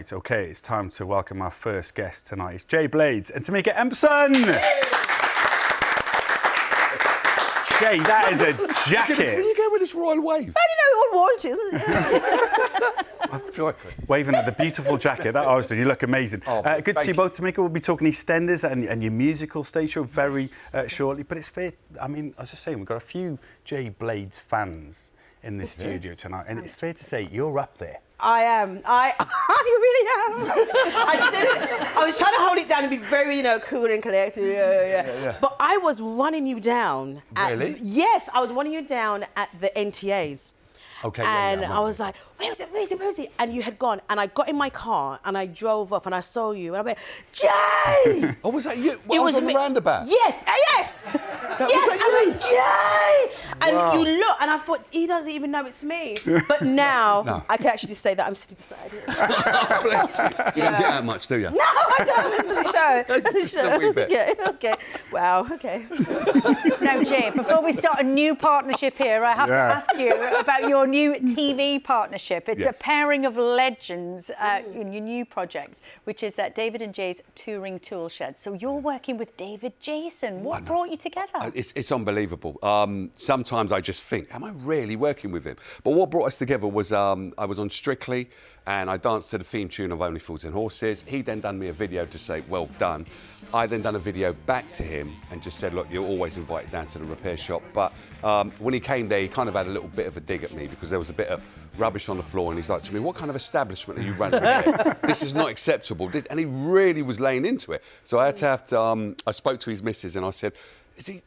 It's okay, it's time to welcome our first guest tonight. It's Jay Blades and Tameka Empson. Jay, that is a jacket. Where you go with this royal wave? I don't know, all royalty, isn't it? Sorry. Waving at the beautiful jacket. That I was doing. You look amazing. Good to see you both, Tameka. We'll be talking Eastenders and your musical stage show very shortly. But it's fair, I mean, I was just saying, we've got a few Jay Blades fans in this studio tonight, and it's fair to say you're up there. I am. I really am. I was trying to hold it down and be very, cool and collected. Yeah. But I was running you down. Really? Yes, I was running you down at the NTAs. Okay. And I was like, where is he? And you had gone. And I got in my car and I drove off and I saw you. And I went, Jay! Oh, was that you? It was on the roundabout? Yes. I went, Jay! And you look, and I thought, he doesn't even know it's me. But now, I can actually say that I'm sitting beside him. Bless you. You don't get out much, do you? No, I don't. Was it show? Just a wee bit. Yeah, okay. Wow, okay. Now, Jay, before we start a new partnership here, I have to ask you about your new TV partnership. It's a pairing of legends in your new project, which is David and Jay's Touring Tool Shed. So you're working with David Jason. What brought you together? It's unbelievable. Sometimes I just think, am I really working with him? But what brought us together was I was on Strictly and I danced to the theme tune of Only Fools and Horses. He then done me a video to say, well done. I then done a video back to him and just said, look, you're always invited down to the repair shop. But when he came there, he kind of had a little bit of a dig at me because there was a bit of rubbish on the floor. And he's like to me, what kind of establishment are you running here? This is not acceptable. And he really was laying into it. So I had to I spoke to his missus and I said,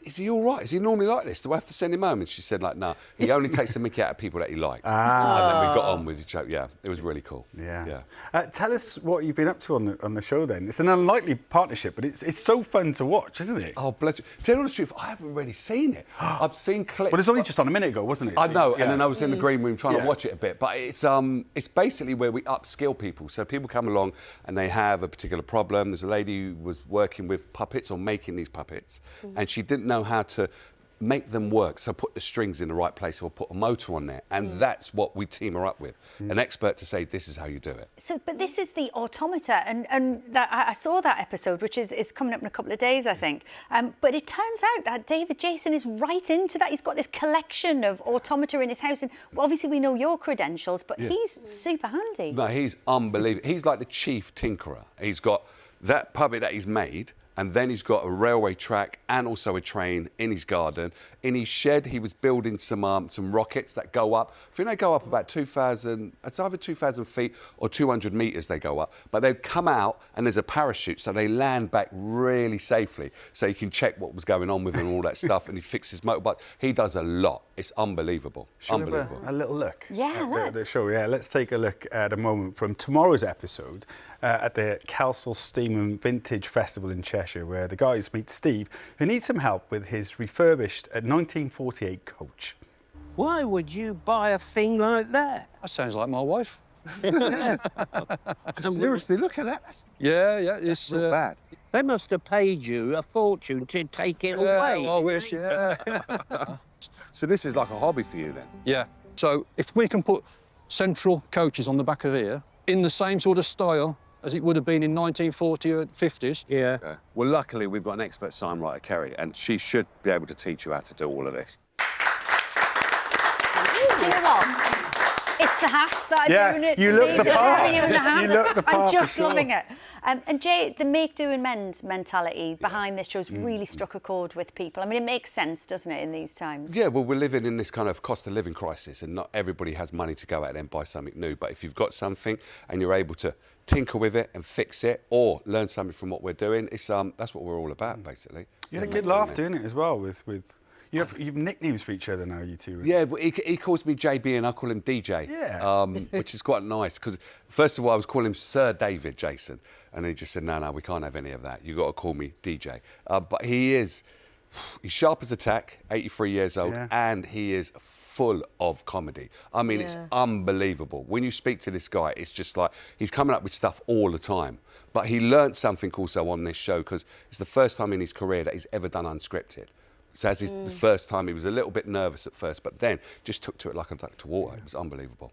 is he all right? Is he normally like this? Do I have to send him home? And she said, like, no, he only takes the mickey out of people that he likes. And then we got on with each other. Yeah, it was really cool. Yeah. Tell us what you've been up to on the show then. It's an unlikely partnership, but it's so fun to watch, isn't it? Oh, bless you. To tell you the truth, I haven't really seen it. I've seen clips. Well, it's only just on a minute ago, wasn't it? I know, and then I was in the green room trying to watch it a bit. But it's basically where we upskill people. So people come along and they have a particular problem. There's a lady who was working with puppets or making these puppets, and she didn't know how to make them work, so put the strings in the right place or put a motor on there, and that's what we team her up with, an expert to say this is how you do it. So, but this is the automator, and that, I saw that episode, which is coming up in a couple of days, I think. But it turns out that David Jason is right into that. He's got this collection of automata in his house, and obviously we know your credentials, but he's super handy. No, he's unbelievable. He's like the chief tinkerer. He's got that puppet that he's made. And then he's got a railway track and also a train in his garden. In his shed, he was building some rockets that go up. I think they go up about 2,000, it's either 2,000 feet or 200 metres they go up. But they come out and there's a parachute, so they land back really safely. So you can check what was going on with them and all that stuff. And he fixes motorbikes. He does a lot. It's unbelievable. Should we have a little look? Yeah, at the show. Yeah, let's take a look at a moment from tomorrow's episode at the Kelsall Steam and Vintage Festival in Cheshire, where the guys meet Steve, who needs some help with his refurbished 1948 coach. Why would you buy a thing like that? That sounds like my wife. Seriously, look at that. Yeah, it's Not bad. They must have paid you a fortune to take it away. I wish, yeah. So this is like a hobby for you then? Yeah. So if we can put central coaches on the back of here in the same sort of style as it would have been in 1940 or 50s. Yeah. Okay. Well, luckily, we've got an expert signwriter, Kerry, and she should be able to teach you how to do all of this. Do you know what? It's the hats that are doing it. You look the part. You and the hats. You look the part. I'm just for sure. loving it. And Jay, the make, do and mend mentality behind this show's really struck a chord with people. I mean, it makes sense, doesn't it, in these times? Yeah, well, we're living in this kind of cost of living crisis and not everybody has money to go out there and buy something new. But if you've got something and you're able to tinker with it and fix it or learn something from what we're doing, it's that's what we're all about, basically. You had a good laugh doing it as well with you've nicknames for each other now, you two. Yeah, but he calls me JB and I call him DJ. Yeah. Which is quite nice because first of all I was calling him Sir David Jason and he just said, no, we can't have any of that. You've got to call me DJ. But he's sharp as a tack, 83 years old, and he is full of comedy. I mean, it's unbelievable. When you speak to this guy, it's just like he's coming up with stuff all the time. But he learnt something also on this show because it's the first time in his career that he's ever done unscripted. So as the first time, he was a little bit nervous at first, but then just took to it like a duck to water. It was unbelievable.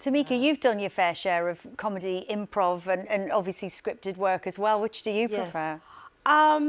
Tameka, you've done your fair share of comedy, improv, and obviously scripted work as well. Which do you prefer? I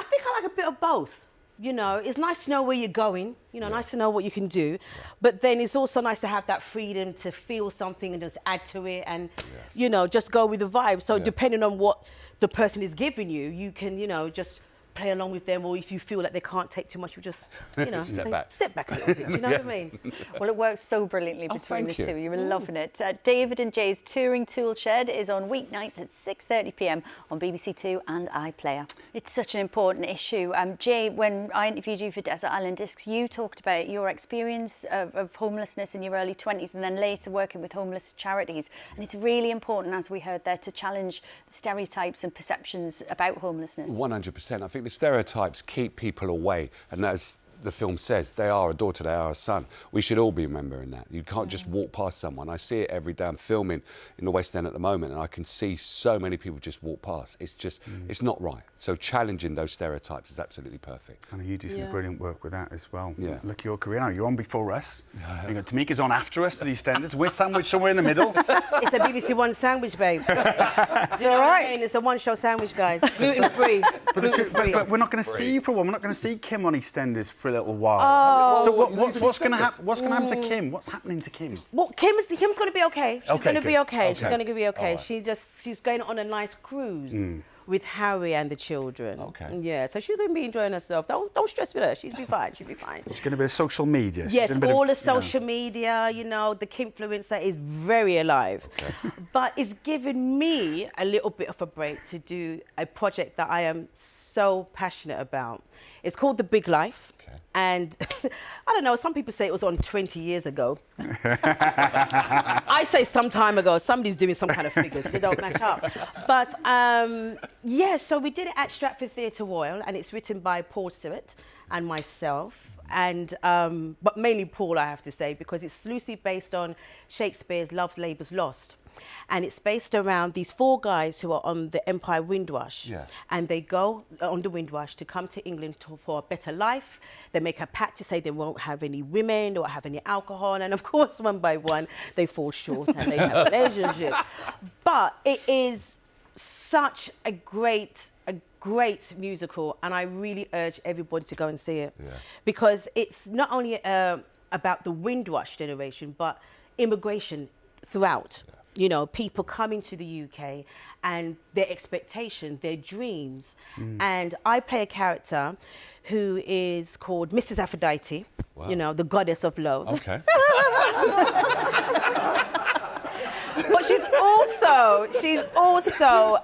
think I like a bit of both. You know, it's nice to know where you're going, you know, nice to know what you can do. But then it's also nice to have that freedom to feel something and just add to it and, you know, just go with the vibe. So depending on what the person is giving you, you can, you know, just play along with them, or if you feel like they can't take too much, you just, you know, step back a little bit. Do you know what I mean? Well, it works so brilliantly between the two. You were loving it. David and Jay's Touring Tool Shed is on weeknights at 6:30 p.m. on BBC Two and iPlayer. It's such an important issue. Jay, when I interviewed you for Desert Island Discs, you talked about your experience of homelessness in your early 20s and then later working with homeless charities. And it's really important, as we heard there, to challenge the stereotypes and perceptions about homelessness. 100%. I think the stereotypes keep people away, and as the film says, they are a daughter, they are a son. We should all be remembering that. You can't just walk past someone. I see it every day. I'm filming in the West End at the moment, and I can see so many people just walk past. It's just, it's not right. So challenging those stereotypes is absolutely perfect. And you do some brilliant work with that as well. Yeah. Look at your career now. You're on before us. You know, Tameka's on after us to the EastEnders. We're sandwiched somewhere in the middle. It's a BBC One sandwich, babe. It's all right. It's a one-show sandwich, guys. Gluten-free. But we're not going to see you for a while. We're not going to see Kim on EastEnders for a little while. Oh. So what's going to happen? What's going to happen to Kim? What's happening to Kim? Well, Kim's going to be okay. She's going to be okay. She's Okay. going to be okay. Right. She's going on a nice cruise with Harry and the children. Okay. Yeah, so she's going to be enjoying herself. Don't stress with her. She'll be fine. She'll be fine. She's going to be a social media. She's Yes, doing a bit all of, the social media, you know, the Kimfluencer is very alive. Okay. But it's given me a little bit of a break to do a project that I am so passionate about. It's called The Big Life. Okay. And I don't know, some people say it was on 20 years ago. I say some time ago. Somebody's doing some kind of figures. They don't match up. But yeah, so we did it at Stratford Theatre Royal, and it's written by Paul Stewart and myself. And but mainly Paul, I have to say, because it's loosely based on Shakespeare's Love Labour's Lost. And it's based around these 4 guys who are on the Empire Windrush. Yeah. And they go on the Windrush to come to England for a better life. They make a pact to say they won't have any women, they won't have any alcohol. And of course, one by one, they fall short and they have a relationship. But it is such a great musical, and I really urge everybody to go and see it. Yeah. Because it's not only about the Windrush generation, but immigration throughout. Yeah. You know, people coming to the UK and their expectation, their dreams. And I play a character who is called Mrs. Aphrodite, you know, the goddess of love. Okay. But she's also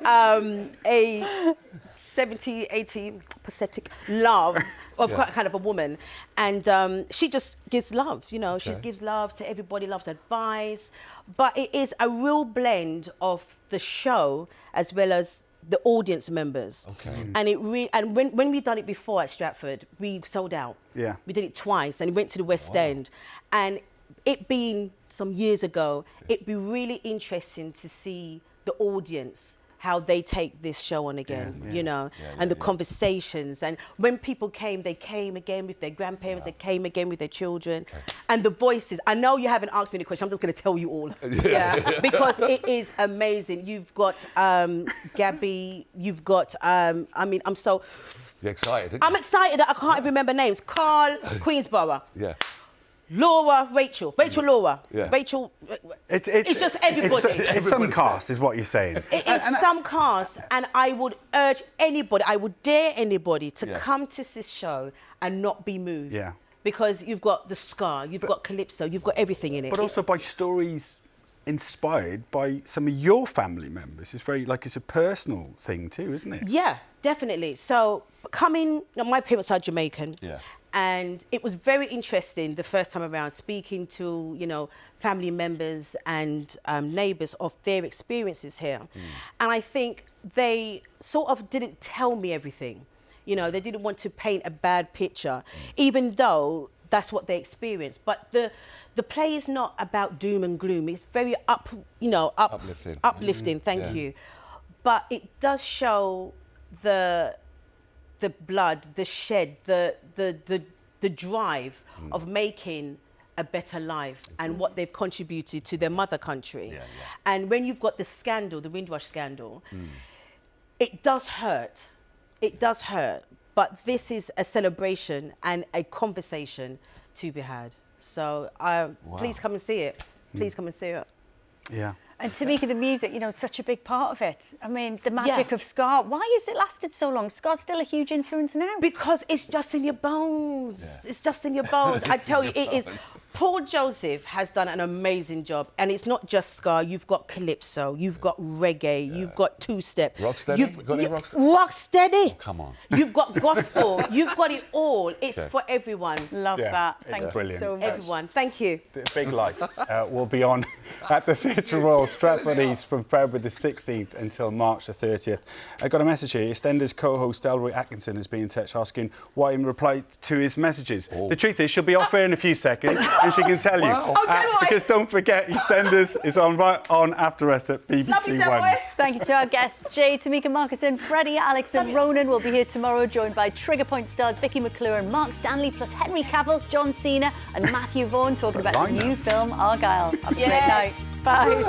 a 70, 80 pathetic love of kind of a woman. And she just gives love, you know, she gives love to everybody, loves advice. But it is a real blend of the show as well as the audience members. Okay. And when we done it before at Stratford, we sold out. Yeah. We did it twice, and it went to the West End. And it being some years ago, it'd be really interesting to see the audience, how they take this show on again, you know, and the conversations. And when people came, they came again with their grandparents, they came again with their children. Okay. And the voices, I know you haven't asked me the question, I'm just going to tell you all. Because it is amazing. You've got Gabby, you've got, I mean, I'm so... You're excited, I'm excited that I can't even remember names. Carl Queensborough. Yeah. Laura, Rachel, Laura, Rachel. It's just everybody. It's some cast, is what you're saying. It is some cast, and I would urge anybody, I would dare anybody to come to this show and not be moved. Yeah. Because you've got the Scar, you've got Calypso, you've got everything in it. But also by stories inspired by some of your family members. It's very, like, it's a personal thing too, isn't it? Yeah, definitely. So my parents are Jamaican. Yeah. And it was very interesting the first time around, speaking to, you know, family members and neighbours of their experiences here. And I think they sort of didn't tell me everything. You know, they didn't want to paint a bad picture, even though that's what they experienced. But the play is not about doom and gloom. It's very uplifting. Thank you. But it does show the blood, the shed, the drive of making a better life and what they've contributed to their mother country. And when you've got the scandal, the Windrush scandal, it does hurt. It does hurt. But this is a celebration and a conversation to be had. So please come and see it. Please come and see it. Yeah. And Tameka, the music, you know, such a big part of it. I mean, the magic of ska. Why has it lasted so long? Ska's still a huge influence now. Because it's just in your bones. It's just in your bones. I tell you, it is. Paul Joseph has done an amazing job, and it's not just ska. You've got calypso, you've got reggae, you've got two-step. Rocksteady? You've got any rocksteady? Rocksteady. Oh, come on. You've got gospel. You've got it all. It's for everyone. Love that. Thank you brilliant. so much. Everyone. Thank you. The Big Life will be on at the Theatre Royal, Stratford East, from February the 16th until March the 30th. I got a message here. Eastenders co-host Delroy Atkinson has been in touch asking why in reply to his messages. The truth is, she'll be off here in a few seconds and she can tell you. Because don't forget, Eastenders is on right on after us at BBC One. Thank you to our guests, Jay, Tameka Markison, Freddie, Alex and Ronan will be here tomorrow, joined by Trigger Point stars Vicky McClure and Mark Stanley, plus Henry Cavill, John Cena and Matthew Vaughn talking about the new film Argylle. Have a great night. Bye.